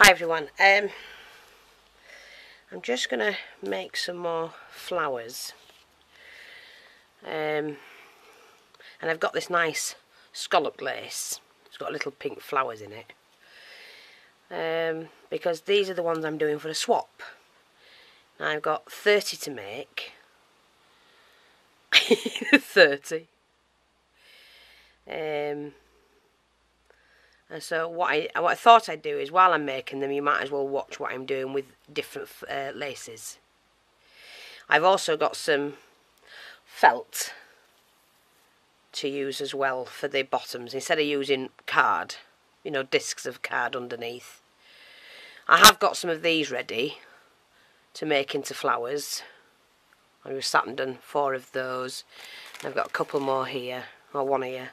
Hi everyone, I'm just going to make some more flowers, and I've got this nice scalloped lace. It's got little pink flowers in it, because these are the ones I'm doing for a swap. Now I've got 30 to make. 30. And so what I thought I'd do is, while I'm making them, you might as well watch what I'm doing with different laces. I've also got some felt to use as well for the bottoms, instead of using card, you know, discs of card underneath. I have got some of these ready to make into flowers. I've sat and done 4 of those. I've got a couple more here, or one here.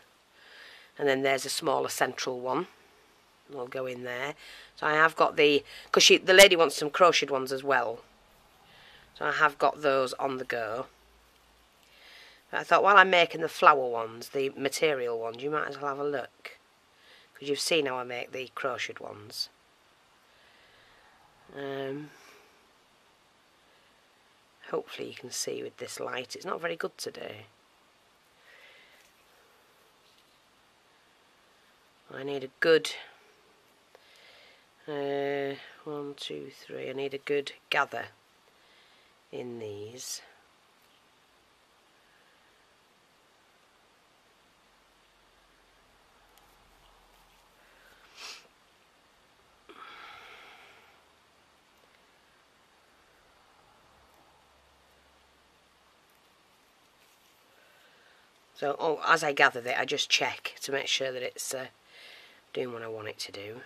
And then there's a smaller central one. I'll go in there. So I have got the lady wants some crocheted ones as well. So I have got those on the go. But I thought, while I'm making the flower ones, the material ones, you might as well have a look, because you've seen how I make the crocheted ones. Hopefully you can see with this light. It's not very good today. I need a good 1, 2, 3. I need a good gather in these. So as I gather it, I just check to make sure that it's doing what I want it to do.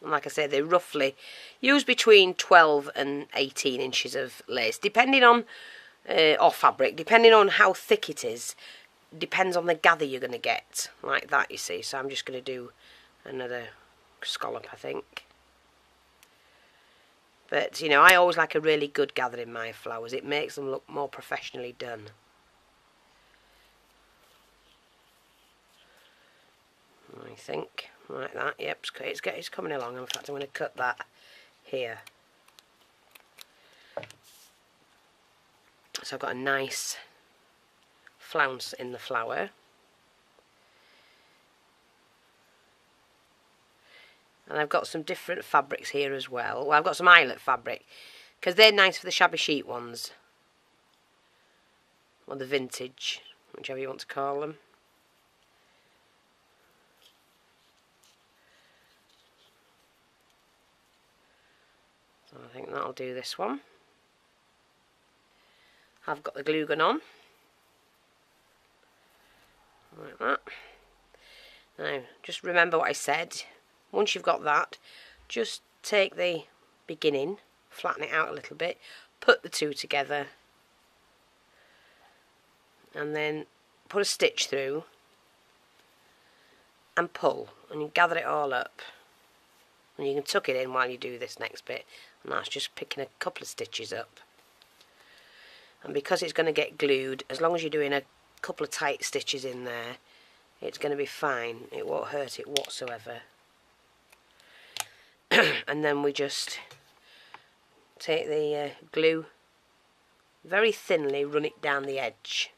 And like I say, they roughly use between 12 and 18 inches of lace, depending on, or fabric, depending on how thick it is. Depends on the gather you're going to get, like that, you see. So I'm just going to do another scallop, I think. But, you know, I always like a really good gather in my flowers. It makes them look more professionally done. I think, like that. Yep, it's coming along. In fact, I'm going to cut that here. So I've got a nice flounce in the flower. And I've got some different fabrics here as well. Well, I've got some eyelet fabric, because they're nice for the Shabby Chic ones. Or the vintage, whichever you want to call them. So I think that'll do this one. I've got the glue gun on. Like that. Now, just remember what I said. Once you've got that, just take the beginning, flatten it out a little bit, put the two together, and then put a stitch through and pull, and you gather it all up. And you can tuck it in while you do this next bit, and that's just picking a couple of stitches up. And because it's going to get glued, as long as you're doing a couple of tight stitches in there, it's going to be fine. It won't hurt it whatsoever. And then we just take the glue, very thinly run it down the edge,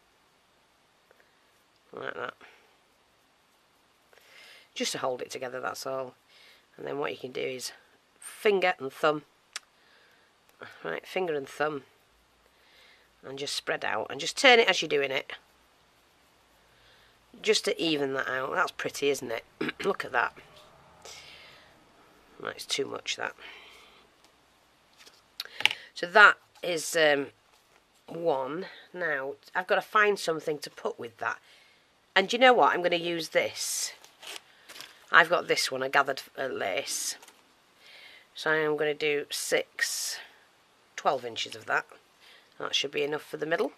like that, just to hold it together, that's all. And then what you can do is finger and thumb, right, finger and thumb, and just spread out, and just turn it as you're doing it, just to even that out. That's pretty, isn't it? Look at that. That's too much, that. So that is one. Now I've got to find something to put with that, and you know what, I'm going to use this. I've got this one, a gathered lace, so I'm going to do 12 inches of that. That should be enough for the middle.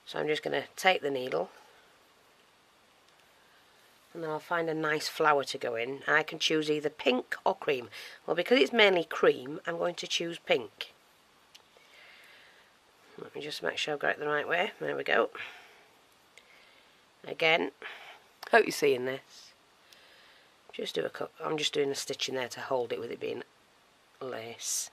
So I'm just going to take the needle, and then I'll find a nice flower to go in, and I can choose either pink or cream. Well, because it's mainly cream, I'm going to choose pink. Let me just make sure I've got it the right way. There we go. Again, Hope you're seeing this. Just do I'm just doing a stitch in there to hold it with it being lace.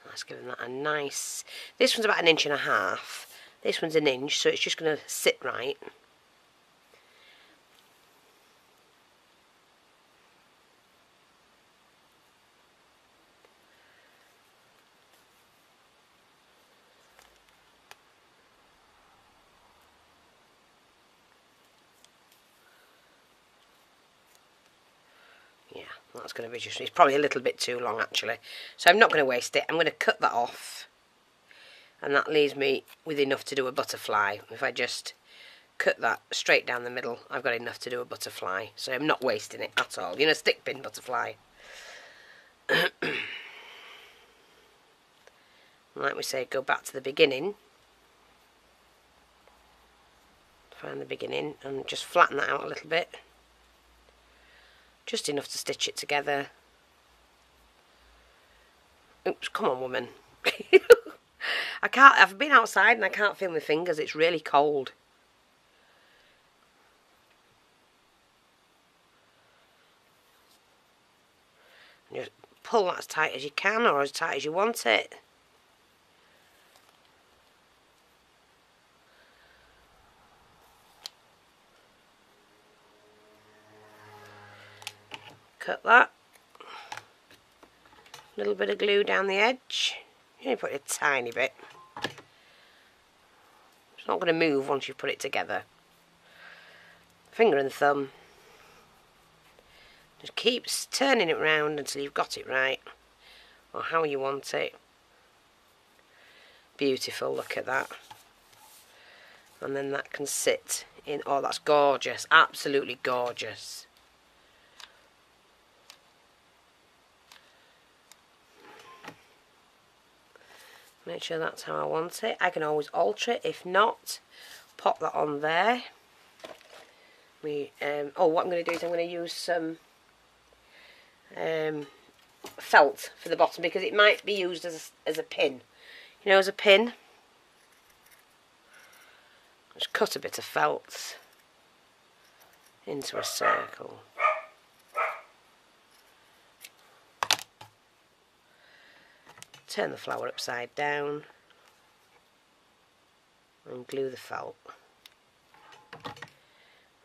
That's giving that a nice... This one's about 1.5 inches. This one's 1 inch, so it's just going to sit right. Yeah, that's going to be just... It's probably a little bit too long, actually. So I'm not going to waste it. I'm going to cut that off. And that leaves me with enough to do a butterfly. If I just cut that straight down the middle, I've got enough to do a butterfly. So I'm not wasting it at all. You know, stick pin butterfly. Like we say, go back to the beginning. Find the beginning and just flatten that out a little bit. Just enough to stitch it together. Oops, come on, woman. I've been outside and I can't feel my fingers. It's really cold. And just pull that as tight as you can or as tight as you want it. Cut that. A little bit of glue down the edge. You only put a tiny bit. It's not going to move once you put it together. Finger and thumb. Just keep turning it round until you've got it right, or how you want it. Beautiful, look at that. And then that can sit in. Oh, that's gorgeous, absolutely gorgeous. Make sure that's how I want it. I can always alter it. If not, pop that on there. What I'm going to do is I'm going to use some felt for the bottom, because it might be used as a pin. You know, as a pin. Just cut a bit of felt into a circle. Turn the flower upside down and glue the felt.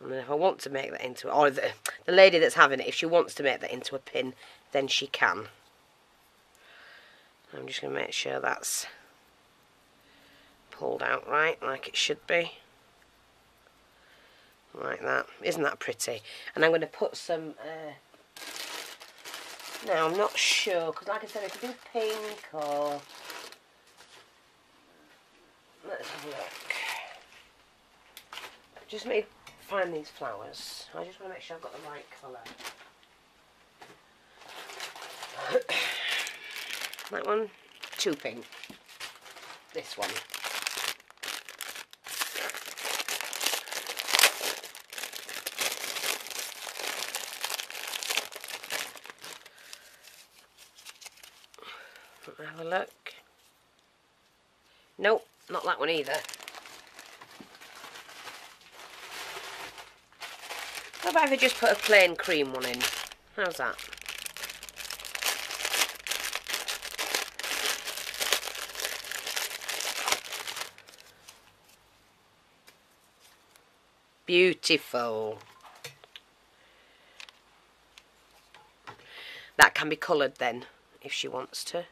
And then if I want to make that into, or the lady that's having it, if she wants to make that into a pin, then she can. I'm just going to make sure that's pulled out right, like it should be. Like that. Isn't that pretty? And I'm going to put some... Now, I'm not sure, because like I said, if you do pink or... Let's have a look. Just let me find these flowers. I just want to make sure I've got the right colour. That one, too pink. This one. Have a look. Nope, not that one either. How about if I just put a plain cream one in? How's that? Beautiful. that can be coloured then if she wants to.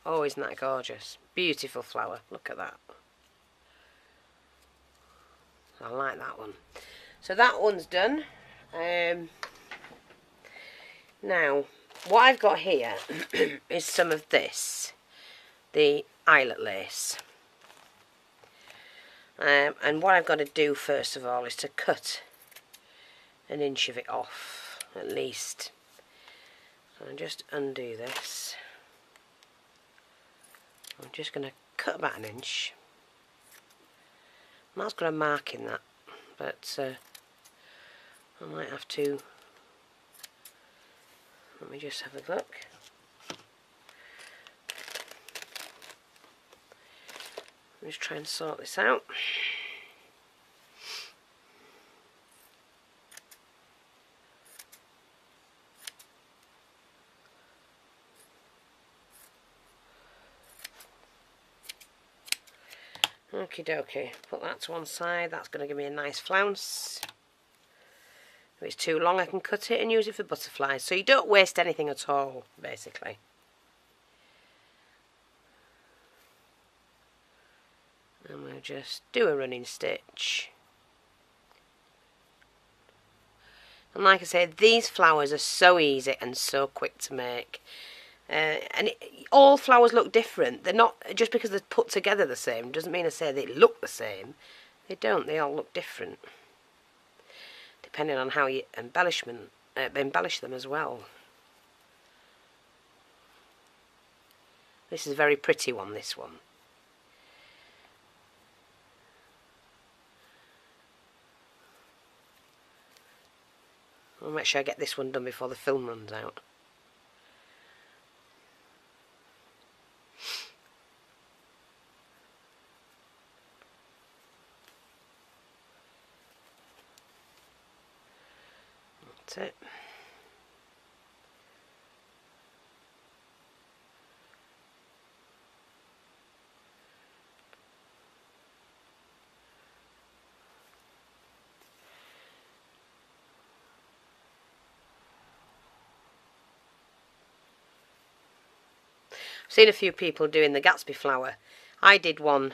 Oh, isn't that gorgeous? Beautiful flower. Look at that. I like that one. So that one's done. Now, what I've got here is some of this, the Eyelet Lace. And what I've got to do first of all is to cut an inch of it off, at least. So I'll just undo this. I'm just going to cut about an inch. I'm not going to mark in that, but I might have to. Let me just have a look. Let's try and sort this out. Okie dokie, put that to one side. That's going to give me a nice flounce. If it's too long, I can cut it and use it for butterflies. So you don't waste anything at all, basically. And we'll just do a running stitch. And like I said, these flowers are so easy and so quick to make. All flowers look different. They're not, just because they're put together the same doesn't mean I say they look the same. They don't. They all look different, depending on how you embellish them as well. This is a very pretty one, this one. I'll make sure I get this one done before the film runs out. That's it. I've seen a few people doing the Gatsby flower. I did one.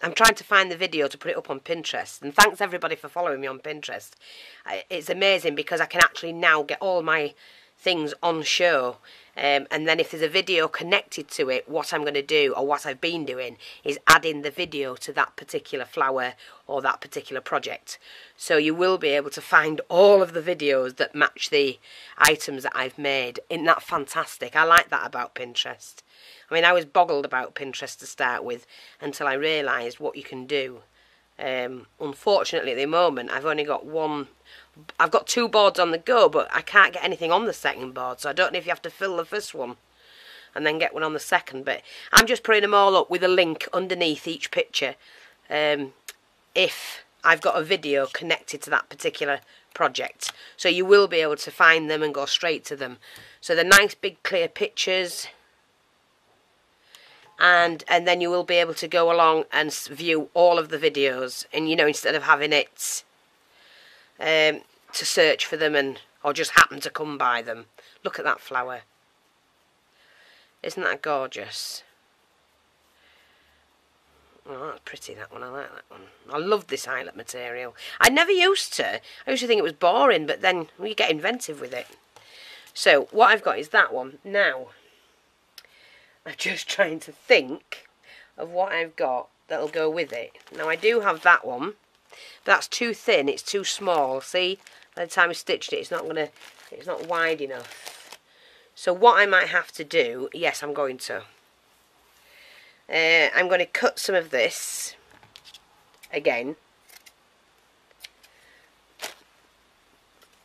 I'm trying to find the video to put it up on Pinterest. And thanks everybody for following me on Pinterest. It's amazing because I can actually now get all my things on show. And then if there's a video connected to it, what I'm going to do, or what I've been doing, is add in the video to that particular flower or that particular project. So you will be able to find all of the videos that match the items that I've made. Isn't that fantastic? I like that about Pinterest. I mean, I was boggled about Pinterest to start with until I realised what you can do. Unfortunately, at the moment, I've only got one. I've got 2 boards on the go, but I can't get anything on the second board, so I don't know if you have to fill the first one and then get one on the second. But I'm just putting them all up with a link underneath each picture if I've got a video connected to that particular project. So you will be able to find them and go straight to them. So they're nice, big, clear pictures. And then you will be able to go along and view all of the videos. And, you know, instead of having it to search for them or just happen to come by them. Look at that flower. Isn't that gorgeous? Oh, that's pretty, that one. I like that one. I love this eyelet material. I never used to. I used to think it was boring, but then you get inventive with it. So, what I've got is that one. Now, I'm just trying to think of what I've got that'll go with it. Now, I do have that one, but that's too thin. It's too small. See, by the time I stitched it, it's not wide enough. So what I might have to do, yes, I'm going to cut some of this again,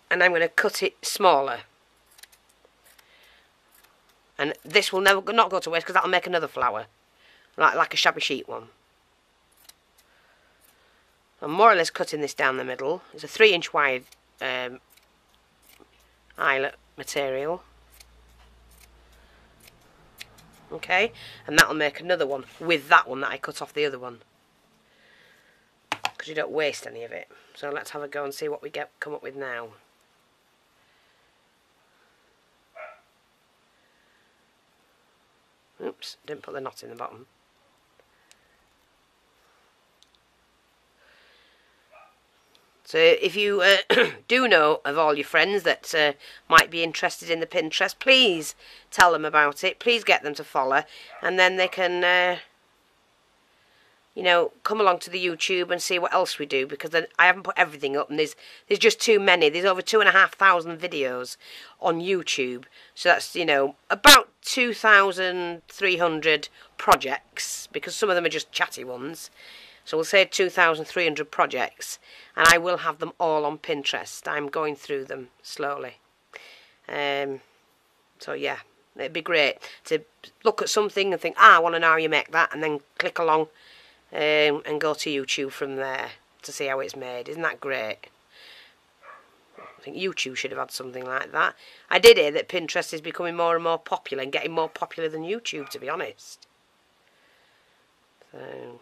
and I'm going to cut it smaller. And this will not go to waste because that'll make another flower, like a Shabby Chic one. I'm more or less cutting this down the middle. It's a 3-inch wide eyelet material. Okay, and that'll make another one with that one that I cut off the other one, because you don't waste any of it. So let's have a go and see what we come up with now. Oops, didn't put the knot in the bottom. So if you do know of all your friends that might be interested in the Pinterest, please tell them about it. Please get them to follow, and then they can, you know, come along to the YouTube and see what else we do, because I haven't put everything up, and there's just too many. There's over 2,500 videos on YouTube, so that's, you know, about 2,300 projects, because some of them are just chatty ones. So we'll say 2,300 projects, and I will have them all on Pinterest. I'm going through them slowly. So yeah, it'd be great to look at something and think, I want to know how you make that, and then click along and go to YouTube from there to see how it's made. Isn't that great? I think YouTube should have had something like that. I did hear that Pinterest is becoming more and more popular, and getting more popular than YouTube, to be honest. So...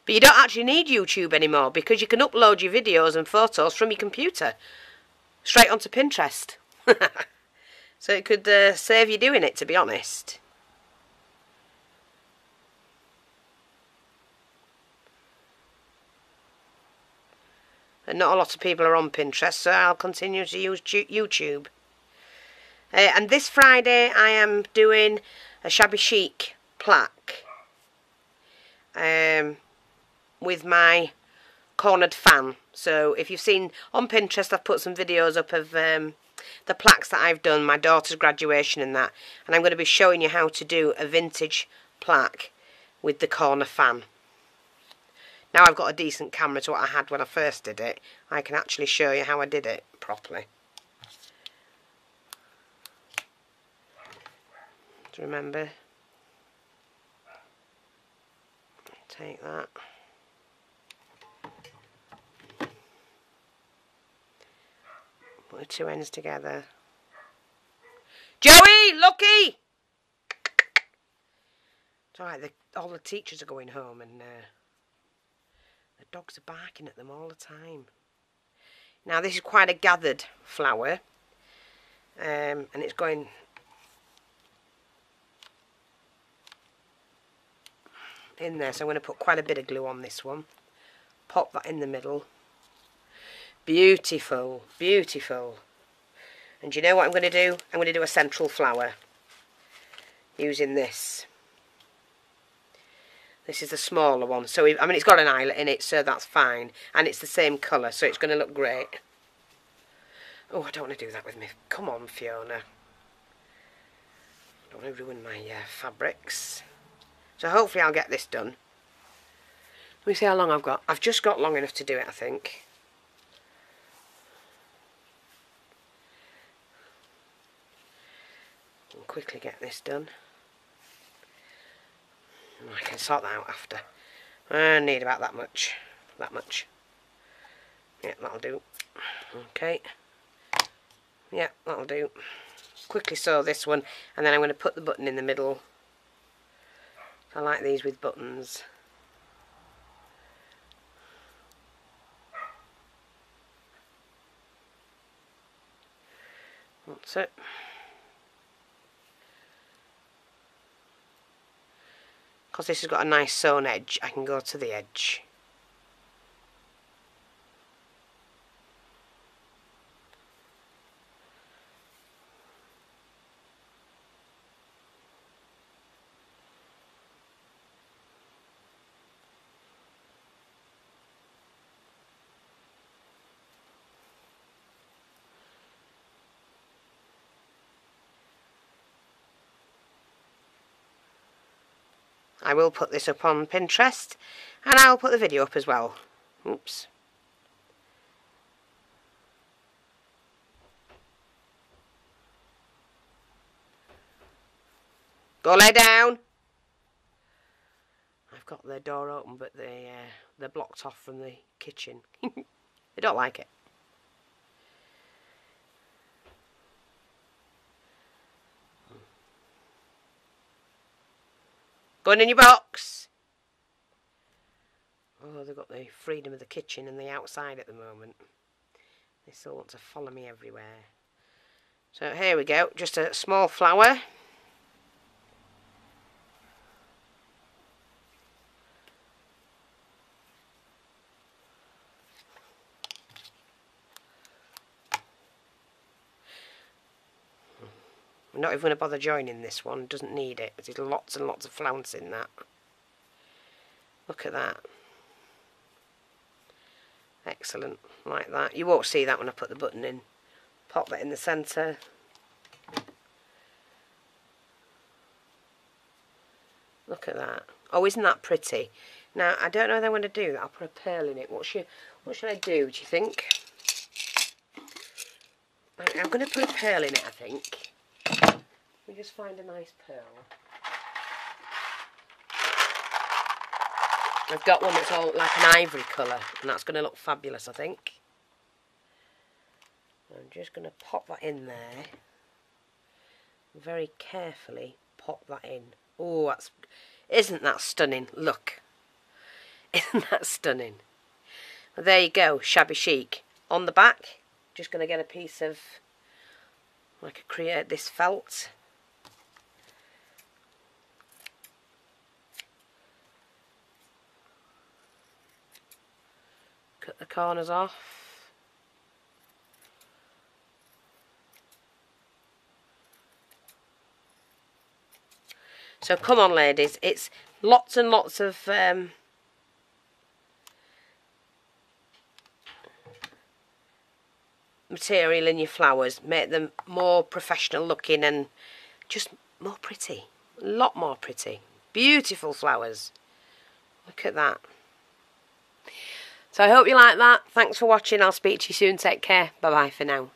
But you don't actually need YouTube anymore, because you can upload your videos and photos from your computer straight onto Pinterest. So it could save you doing it, to be honest. And not a lot of people are on Pinterest, so I'll continue to use YouTube. And this Friday I am doing a Shabby Chic plaque. With my cornered fan. So if you've seen on Pinterest, I've put some videos up of the plaques that I've done, my daughter's graduation and that, and I'm going to be showing you how to do a vintage plaque with the corner fan. Now I've got a decent camera to what I had when I first did it, I can actually show you how I did it properly. Do you remember? Take that. Put the two ends together. Joey! Lucky! It's alright, all the teachers are going home, and the dogs are barking at them all the time. Now this is quite a gathered flower, and it's going... in there, so I'm going to put quite a bit of glue on this one. Pop that in the middle. Beautiful, beautiful. And do you know what I'm going to do? I'm going to do a central flower using this. This is the smaller one, so I mean it's got an eyelet in it, so that's fine, and it's the same colour, so it's going to look great. Oh, I don't want to do that with me. Come on, Fiona. I don't want to ruin my fabrics. So hopefully I'll get this done. Let me see how long I've got. I've just got long enough to do it, I think. I'll quickly get this done. I can sort that out after. I need about that much. That much. Yeah, that'll do. Okay. Yeah, that'll do. Quickly sew this one, and then I'm going to put the button in the middle. I like these with buttons. That's it. Because this has got a nice sewn edge, I can go to the edge. I will put this up on Pinterest, and I'll put the video up as well. Oops. Go lay down. I've got the door open, but they're blocked off from the kitchen. They don't like it. Going in your box. Oh, they've got the freedom of the kitchen and the outside at the moment. They still want to follow me everywhere. So here we go. Just a small flower. I'm not even going to bother joining this one. Doesn't need it. There's lots and lots of flounce in that. Look at that. Excellent. Like that. You won't see that when I put the button in. Pop that in the centre. Look at that. Oh, isn't that pretty? Now, I don't know if I'm going to do that. I'll put a pearl in it. What should I do, do you think? I'm going to put a pearl in it, I think. Let me just find a nice pearl. I've got one that's all like an ivory colour, and that's going to look fabulous, I think. I'm just going to pop that in there. Very carefully pop that in. Oh, isn't that stunning? Look. Isn't that stunning? Well, there you go, Shabby Chic. On the back, just going to get a piece of, I could create this felt. Cut the corners off. So come on, ladies, it's lots and lots of material in your flowers. Make them more professional looking and just more pretty. A lot more pretty. Beautiful flowers. Look at that. So I hope you like that. Thanks for watching. I'll speak to you soon. Take care. Bye bye for now.